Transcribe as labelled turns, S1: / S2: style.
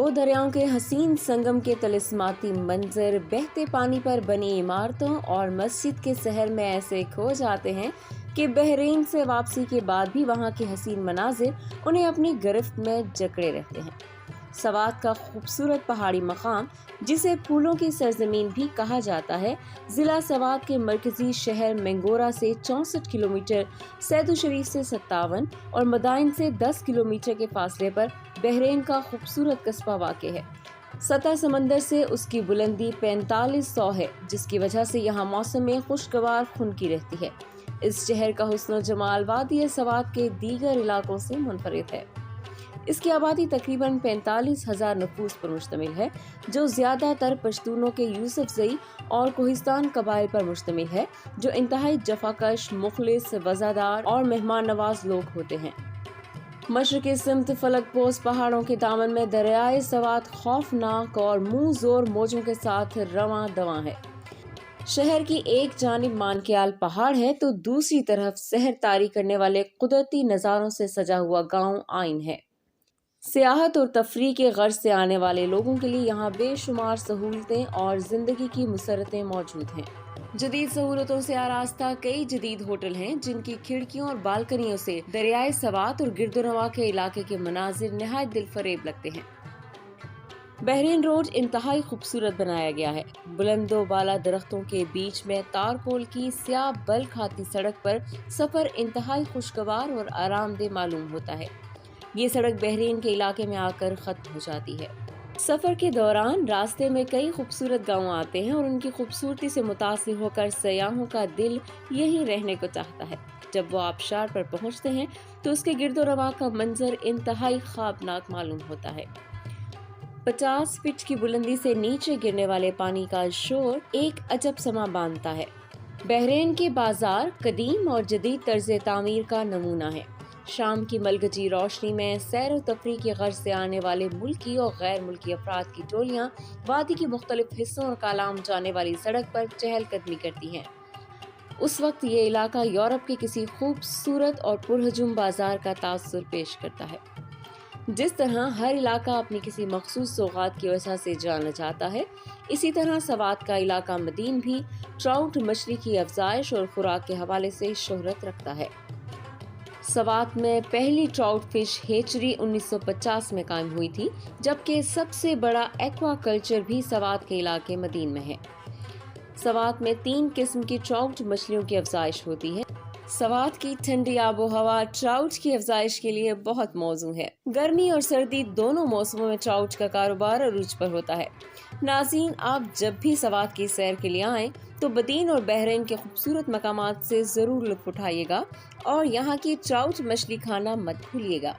S1: दो दरियाओं के हसीन संगम के तिलिस्माती मंजर, बहते पानी पर बनी इमारतों और मस्जिद के शहर में ऐसे खो जाते हैं कि बहरीन से वापसी के बाद भी वहां के हसीन मनाजिर उन्हें अपनी गिरफ्त में जकड़े रहते हैं। सवात का खूबसूरत पहाड़ी मकाम, जिसे फूलों की सरजमीन भी कहा जाता है, जिला सवात के मरकजी शहर मेंगोरा से 64 किलोमीटर, सैदू शरीफ से 57 और मदाइन से 10 किलोमीटर के फासले पर बहरीन का खूबसूरत कस्बा वाक़ है। सतह समंदर से उसकी बुलंदी 4500 है, जिसकी वजह से यहाँ मौसम में खुशगवार खुनकी रहती है। इस शहर का हुस्न जमाल वादी सवात के दीगर इलाकों से मुनफरिद है। इसकी आबादी तकरीबन 45,000 नफूस पर मुश्तमिल है, जो ज्यादातर पश्तूनों के यूसुफजई और कोहिस्तान कबाइल पर मुश्तमिल है, जो इंतहाई जफाकश, मुखलिस, वज़ादार और मेहमान नवाज लोग होते हैं। मशरक़ी सिमत फलकपोश पहाड़ों के दामन में दरियाए सवात खौफनाक और मुंह जोर मौजों के साथ रवां दवां है। शहर की एक जानिब मानक्याल पहाड़ है तो दूसरी तरफ सहर तारी करने वाले कुदरती नज़ारों से सजा हुआ गांव आइन है। सियाहत और तफरीह के गर्ज से आने वाले लोगों के लिए यहाँ बेशुमार सहूलतें और जिंदगी की मुसरतें मौजूद हैं। जदीद सहूलतों से आरास्ता कई जदीद होटल हैं, जिनकी खिड़कियों और बालकनियों से दरियाए सवात और गिरदोनवा के इलाके के मनाजिर निहायत दिलफरेब लगते हैं। बहरीन रोड इंतहाई खूबसूरत बनाया गया है। बुलंदो बाला दरख्तों के बीच में तारकोल की स्याह बल खाती सड़क पर सफर इंतहाई खुशगवार और आरामदेह मालूम होता है। ये सड़क बहरीन के इलाके में आकर खत्म हो जाती है। सफर के दौरान रास्ते में कई खूबसूरत गांव आते हैं और उनकी खूबसूरती से मुतासिर होकर सयाहों का दिल यहीं रहने को चाहता है। जब वो आबशार पर पहुंचते हैं तो उसके गिरदोरवा का मंजर इंतहाई ख्वाबनाक मालूम होता है। 50 फीट की बुलंदी से नीचे गिरने वाले पानी का शोर एक अजब समा बांधता है। बहरीन के बाजार कदीम और जदीद तर्ज तामीर का नमूना है। शाम की मलगजी रोशनी में सैर व तफरीह के गर्ज से आने वाले मुल्की और गैर मुल्की अफराद की टोलियां वादी के मुख्तलिफ हिस्सों और कालाम जाने वाली सड़क पर चहलकदमी करती हैं। उस वक्त ये इलाका यूरोप के किसी खूबसूरत और पुरहजुम बाजार का तासुर पेश करता है। जिस तरह हर इलाका अपनी किसी मखसूस सौगात की वजह से जाना जाता है, इसी तरह सवात का इलाका मदीन भी ट्राउट मछली की अफजाइश और खुराक के हवाले से शोहरत रखता है। सवात में पहली ट्राउट फिश हेचरी 1950 में कायम हुई थी, जबकि सबसे बड़ा एक्वा कल्चर भी सवात के इलाके मदीन में है। सवात में 3 किस्म की ट्राउट मछलियों की अफजाइश होती है। सवात की ठंडी आबो हवा ट्राउट की अफजाइश के लिए बहुत मौजू है। गर्मी और सर्दी दोनों मौसमों में ट्राउट का कारोबार अरूज पर होता है। नाज़रीन, आप जब भी सवात की सैर के लिए आएं तो बदीन और बहरीन के खूबसूरत मकामात से जरूर लुत्फ उठाइएगा और यहाँ की ट्राउट मछली खाना मत भूलिएगा।